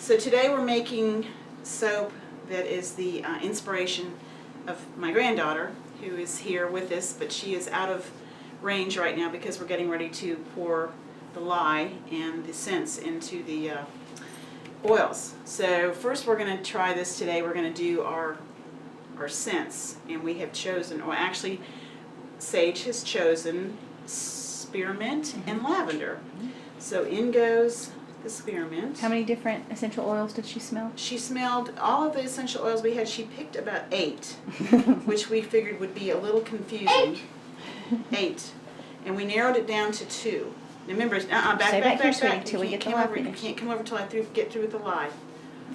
So today we're making soap that is the inspiration of my granddaughter, who is here with us, but she is out of range right now because we're getting ready to pour the lye and the scents into the oils. So first we're going to try this today. We're going to do our scents, and we have chosen, well actually Sage has chosen spearmint and lavender. So in goes the spearmint. How many different essential oils did she smell? She smelled all of the essential oils we had. She picked about 8, which we figured would be a little confusing. 8. And we narrowed it down to 2. Now remember, back. Till we get the lye You finished. can't come over till I get through with the lye.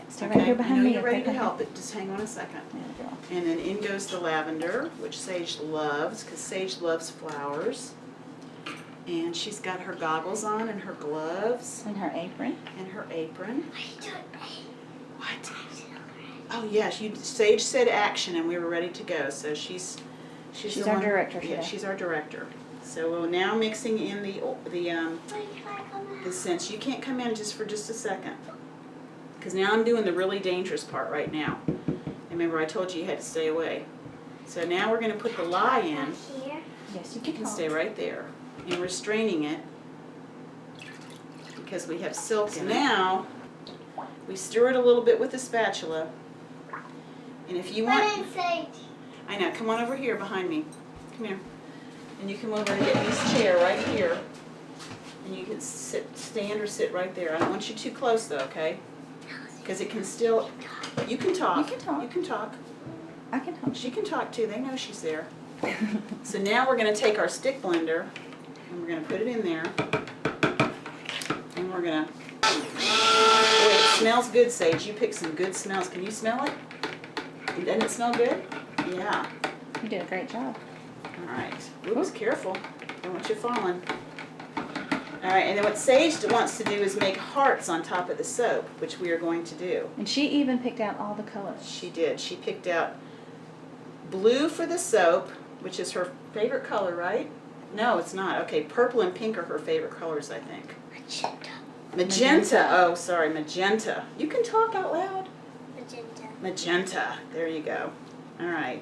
Stay right here behind me. I know you're ready to okay? help, but just hang on a second. Yeah, girl. And then in goes the lavender, which Sage loves, because Sage loves flowers. And she's got her goggles on and her gloves. And her apron. And her apron. What? Oh yeah, Sage said action, and we were ready to go. So she's our director Yeah, today. she's our director. So we're now mixing in the scents. You can't come in just a second, because now I'm doing the really dangerous part right now. Remember, I told you had to stay away. So now we're going to put the lye in. Yes, you You can stay right there. And we're straining it because we have silk in it. Now we stir it a little bit with a spatula. And if you want, I know, come on over here behind me. Come here. And you come over and get this chair right here. And you can stand or sit right there. I don't want you too close though, okay? Because it can still, you can talk. You can talk. You can talk. I can talk. She can talk too. They know she's there. So now we're going to take our stick blender and we're going to put it in there. And we're going to, boy, it smells good, Sage. You picked some good smells. Can you smell it? Doesn't it smell good? Yeah. You did a great job. All right. Oops, careful. Don't want you falling. All right, and then what Sage wants to do is make hearts on top of the soap, which we are going to do. And she even picked out all the colors. She did. She picked out blue for the soap, which is her favorite color, right? No, it's not. Okay, purple and pink are her favorite colors, I think. Magenta. Oh, sorry, magenta. You can talk out loud. Magenta. There you go. All right.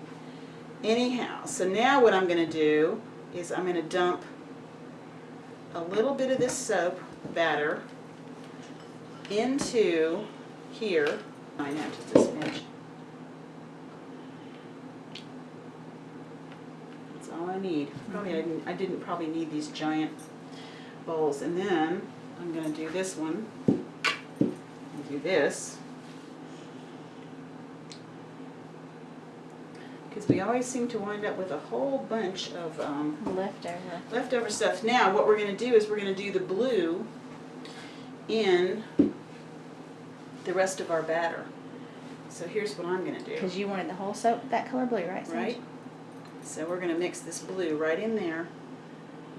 Anyhow, so now what I'm going to do is I'm going to dump a little bit of this soap batter into here. I know, just a smidge. That's all I need. Probably I didn't probably need these giant bowls. And then I'm going to do this one. And do this. Because we always seem to wind up with a whole bunch of leftover stuff. Now what we're going to do is we're going to do the blue in the rest of our batter. So here's what I'm going to do. Because you wanted the whole soap that color blue, right, Sage? Right. So we're going to mix this blue right in there.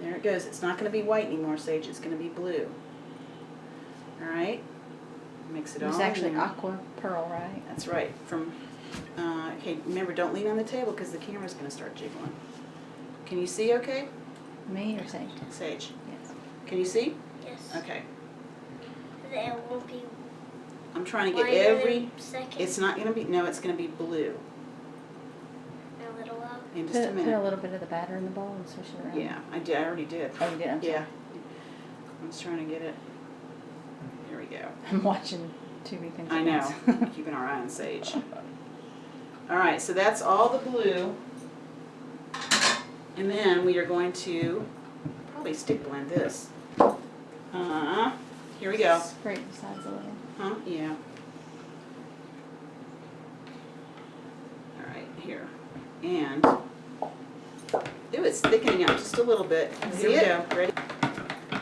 There it goes. It's not going to be white anymore, Sage. It's going to be blue. All right. Mix it all in there. It's actually aqua pearl, right? That's right. From okay, remember, don't lean on the table because the camera's going to start jiggling. Can you see okay? Me or Sage? Sage. Yes. Can you see? Yes. Okay. It won't be. I'm trying to get every. It's not going to be. No, it's going to be blue. A little while. In just a Put minute. a little bit of the batter in the bowl and swish it around. Yeah, I did. I already did. Oh, you did? I'm sorry. Yeah. I was trying to get it. Here we go. I'm watching 2 things. I know. Keeping our eye on Sage. All right, so that's all the blue. And then we are going to probably stick blend this. Here we go. Scrape the sides a little. Huh? Yeah. All right, here. And, ooh, it's thickening up just a little bit. Here we go. Ready?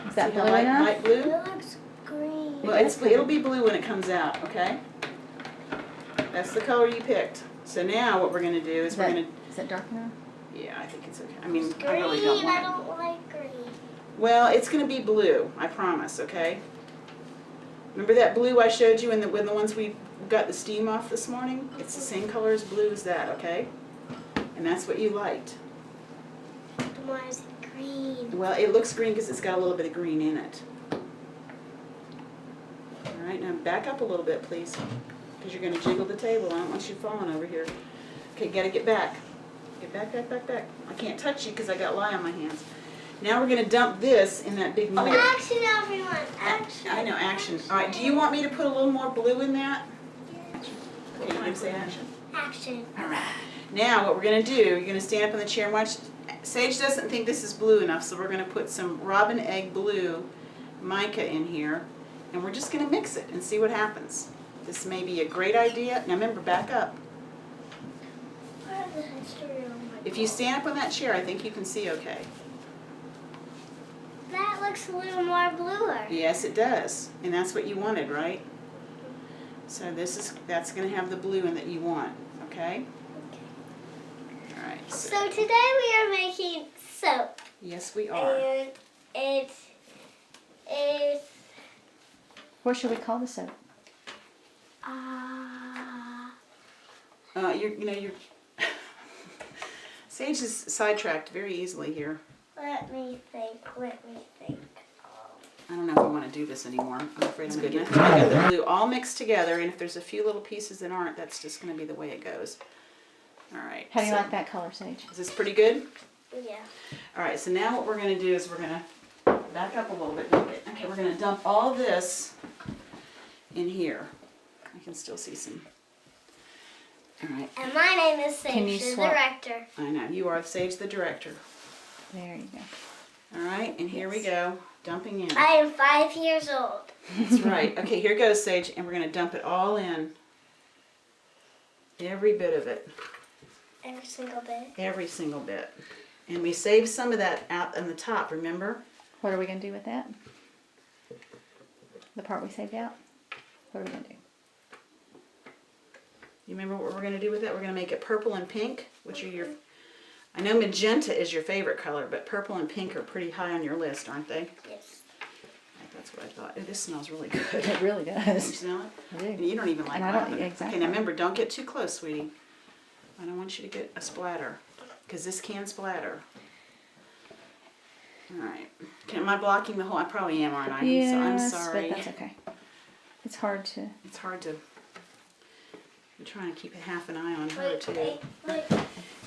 Is that See how blue enough? light blue? It looks green. Well, it'll be blue when it comes out, okay? That's the color you picked. So now what we're going to do is we're going to... Is that dark enough? Yeah, I think it's okay. I mean, Green. I really don't want I it. don't like green. Well, it's going to be blue, I promise, okay? Remember that blue I showed you in the ones we got the steam off this morning? It's the same color as blue as that, okay? And that's what you liked. Why is it green? Well, it looks green because it's got a little bit of green in it. All right? right, now back up a little bit, please, because you're going to jiggle the table. I don't want you falling over here. Okay, gotta get back. Get back, back, back, back. I can't touch you because I got lye on my hands. Now we're going to dump this in that big mold. Action, everyone. Action. I know, action. All right, do you want me to put a little more blue in that? Okay, you want to say action? Action. All right. Now what we're going to do, you're going to stand up in the chair and watch. Sage doesn't think this is blue enough, so we're going to put some robin egg blue mica in here, and we're just going to mix it and see what happens. This may be a great idea. Now remember, back up. What is the history of my If you stand up on that chair, I think you can see okay. That looks a little more bluer. Yes, it does. And that's what you wanted, right? So that's going to have the blue in that you want, okay? All right. So today we are making soap. Yes, we are. And it is What should we call the soap? You're Sage is sidetracked very easily here. let me think. I don't know if I want to do this anymore. I'm afraid I'm going to get I got the blue all mixed together, and if there's a few little pieces that aren't, that's just going to be the way it goes. All right. How do you so- like that color, Sage? Is this pretty good? Yeah. All right, so now what we're going to do is we're going to back up a little bit. Okay, we're going to dump all this in here. I can still see some. All right. And my name is Can you Sage, the swap? director. I know, you are Sage the director. There you go. All right, and here we go, dumping in. I am 5 years old. That's right. Okay, here goes, Sage, and we're going to dump it all in. Every bit of it. Every single bit. Every single bit. And we saved some of that out on the top, remember? What are we going to do with that? The part we saved out? What are we going to do? You remember what we're going to do with that? We're going to make it purple and pink, which are your... I know magenta is your favorite color, but purple and pink are pretty high on your list, aren't they? Yes. That's what I thought. Ooh, this smells really good. It really You does. smell it? I do. And you don't even like And I don't- lavender. exactly. Okay, now remember, don't get too close, sweetie. I don't want you to get a splatter, because this can splatter. All right. Okay, am I blocking the whole? I probably am, aren't I? Yes, So I'm sorry. but that's okay. It's hard to... It's hard to. I'm trying to keep half an eye on her Wait, too. wait.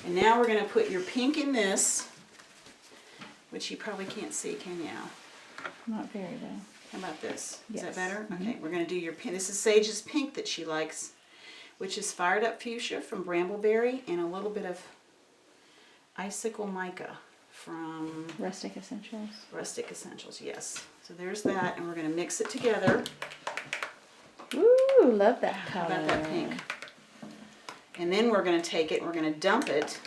And now we're going to put your pink in this, which you probably can't see, can you? Not very well. How about this? Is that Yes. better? Mhm. Okay, we're going to do your pink. This is Sage's pink that she likes, which is fired up fuchsia from Brambleberry and a little bit of icicle mica from Rustic Essentials. Rustic Essentials. Yes. So there's that, and we're going to mix it together. Ooh, love that How color. about that pink? And then we're going to take it and we're going to dump it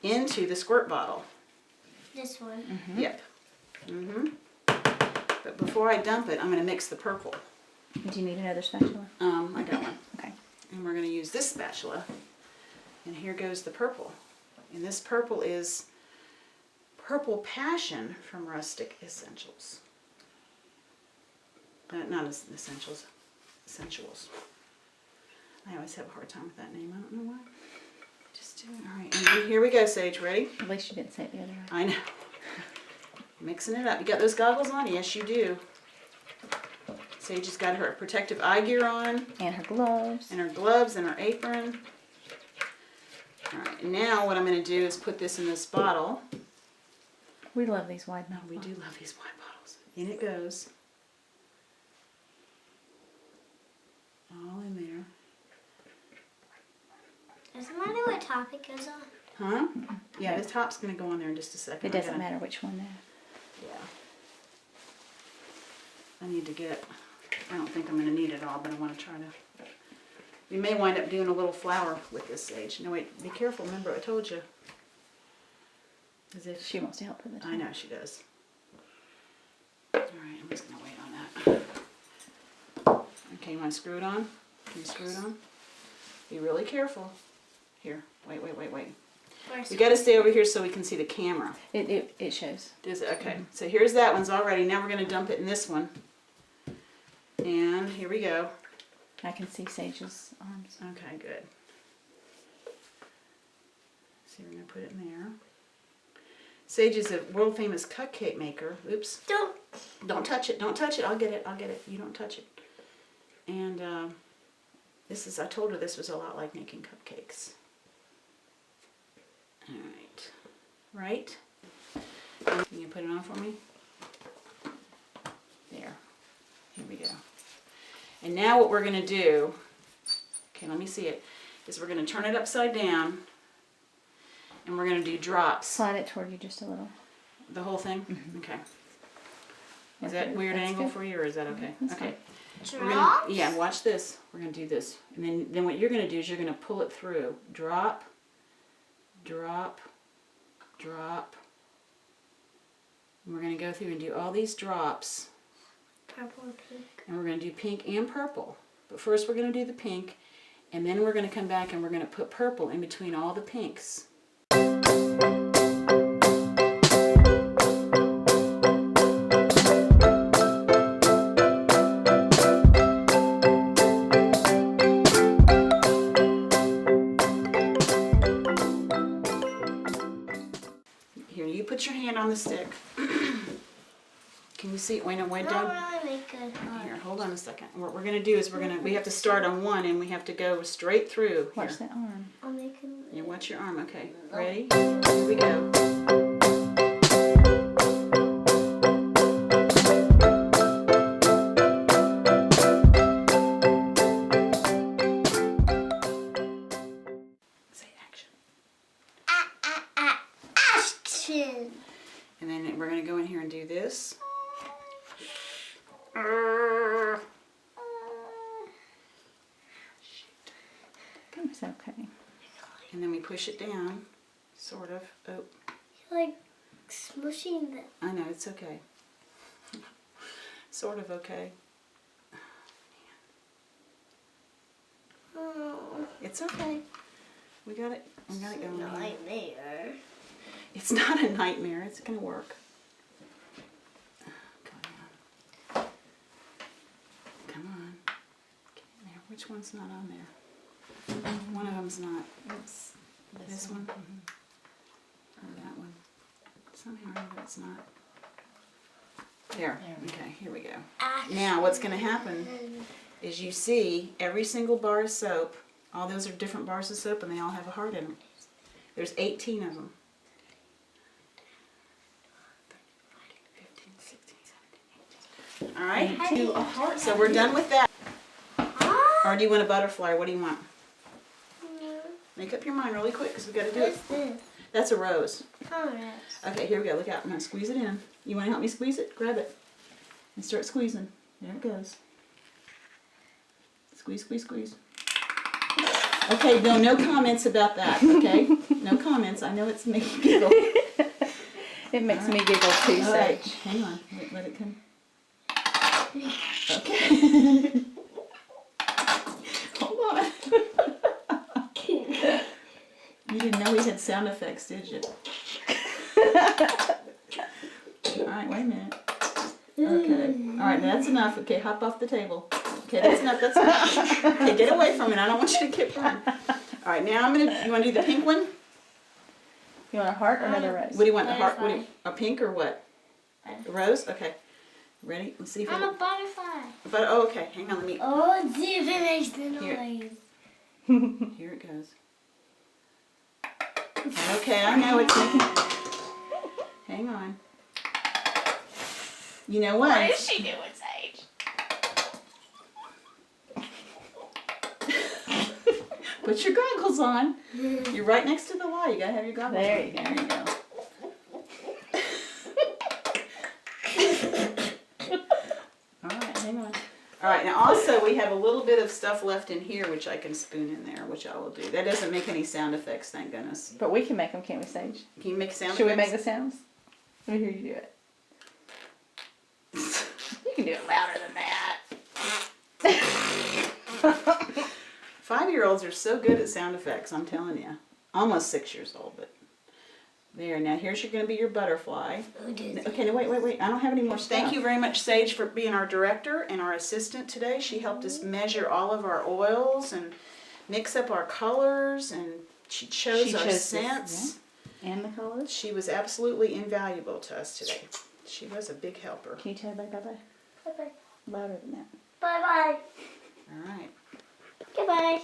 into the squirt bottle. This one. Mm-hmm. Yep. But before I dump it, I'm going to mix the purple. Do you need another spatula? I got one. Okay. And we're going to use this spatula. And here goes the purple. And this purple is Purple Passion from Rustic Essentials. Not as Essentials, Essentials. I always have a hard time with that name. I don't know why. Just do it. All right, and then here we go, Sage. Ready? At least you didn't say it the other way. I know. Mixing it up. You got those goggles on? Yes, you do. Sage has got her protective eye gear on, And her gloves. and her gloves, and her apron. All right, and now what I'm going to do is put this in this bottle. We love these wide mouth We do bottles. love these wine bottles. In it goes. All in there. Doesn't matter what topic goes on. Huh? Yeah, the top's going to go on there in just a second. It doesn't matter which one now. Yeah. I need to get, I don't think I'm going to need it all, but I want to try to. We may wind up doing a little flower with this Sage. No, wait, be careful. Remember, I told you. As if She wants to help with it. I know she does. All right, I'm just going to wait on that. Okay, you want to screw it on? Can you screw it on? Be really careful. Here, wait. First You got to stay over here so we can see the camera. It shows. Does it? Okay, so here's that one's already. Now we're going to dump it in this one. And here we go. I can see Sage's arms. Okay, good. So we're going to put it in there. Sage is a world famous cupcake maker. Oops. Don't Don't touch it. Don't touch it. I'll get it. I'll get it. You don't touch it. And this is, I told her this was a lot like making cupcakes. All right. Right? Can you put it on for me? There. Here we go. And now what we're going to do, okay, let me see it, is we're going to turn it upside down and we're going to do drops. Slide it toward you just a little. The whole thing? Mm-hmm. Okay. Is that a weird That's angle good. for you, or is that okay? That's Okay. good. We're gonna, yeah, watch this. We're going to do this. And then what you're going to do is you're going to pull it through. Drop, drop, drop. And we're going to go through and do all these drops. Purple and pink. And we're going to do pink and purple. But first we're going to do the pink, and then we're going to come back and we're going to put purple in between all the pinks. Here, you put your hand on the stick. Can you see it? Wait, no, wait, Don't don't. really make good heart. Here, hold on a second. What we're going to do is we have to start on one and we have to go straight through. Here. Watch that arm. I'll make it. Yeah, watch your arm. Okay, ready? Here we go. Say action. Action! And then we're going to go in here and do this. It's okay. And then we push it down, sort of. Oh, You're like smushing the. I know, it's okay. Sort of okay. Oh, It's okay. We got it. We got it going. here. nightmare. It's not a nightmare. It's going to work. Come on. Come on. Get in there. Which one's not on there? One of them's not. It's This one? Or that one? Somehow or other it's not. There. Okay, here we go. Now what's going to happen is you see every single bar of soap, all those are different bars of soap and they all have a heart in them. There's 18 of them. 15, 16, 17, 18. All right, to a heart. So we're done with that. Or do you want a butterfly? What do you want? Make up your mind really quick because we've got to do it. What's this? That's a rose. Alright. Okay, here we go. Look out. I'm going to squeeze it in. You want to help me squeeze it? Grab it. And start squeezing. There it goes. Squeeze, squeeze, squeeze. Okay, no comments about that, okay? No comments. I know it's making you giggle. It makes me giggle too, All right, Sage. hang on. Wait, let it come. Okay. Hold on. You didn't know we had sound effects, did you? All right, wait a minute. Okay. All right, that's enough. Okay, hop off the table. Okay, that's enough. That's enough. Okay, get away from it. I don't want you to get burned. All right, now you want to do the pink one? You want a heart or another rose? What do you want? A heart? Butterfly. A pink or what? A rose? Okay. Ready? Let's see if I'm a butterfly. But oh, okay. Hang on. Let me. Oh, see if it makes the Here. noise. Here it goes. Okay, I know it's making. Hang on. You know what? What is she doing, Sage? Put your goggles on. You're right next to the wall. You gotta have your goggles There on. you go. There you go. All right, hang on. All right, now also we have a little bit of stuff left in here which I can spoon in there, which I will do. That doesn't make any sound effects, thank goodness. But we can make them, can't we, Sage? Can you make sound Should we make effects? the sounds? Let me hear you do it. You can do it louder than that. 5-year-olds are so good at sound effects, I'm telling you. Almost 6 years old, but there. Now here's going to be your butterfly. Okay, no, wait. I don't have any more stuff. Thank you very much, Sage, for being our director and our assistant today. She helped us measure all of our oils and mix up our colors, and she chose our scents. And the colors. She was absolutely invaluable to us today. She was a big helper. Can you tell everybody bye-bye? Bye-bye. Louder than that. Bye-bye. All right. Goodbye.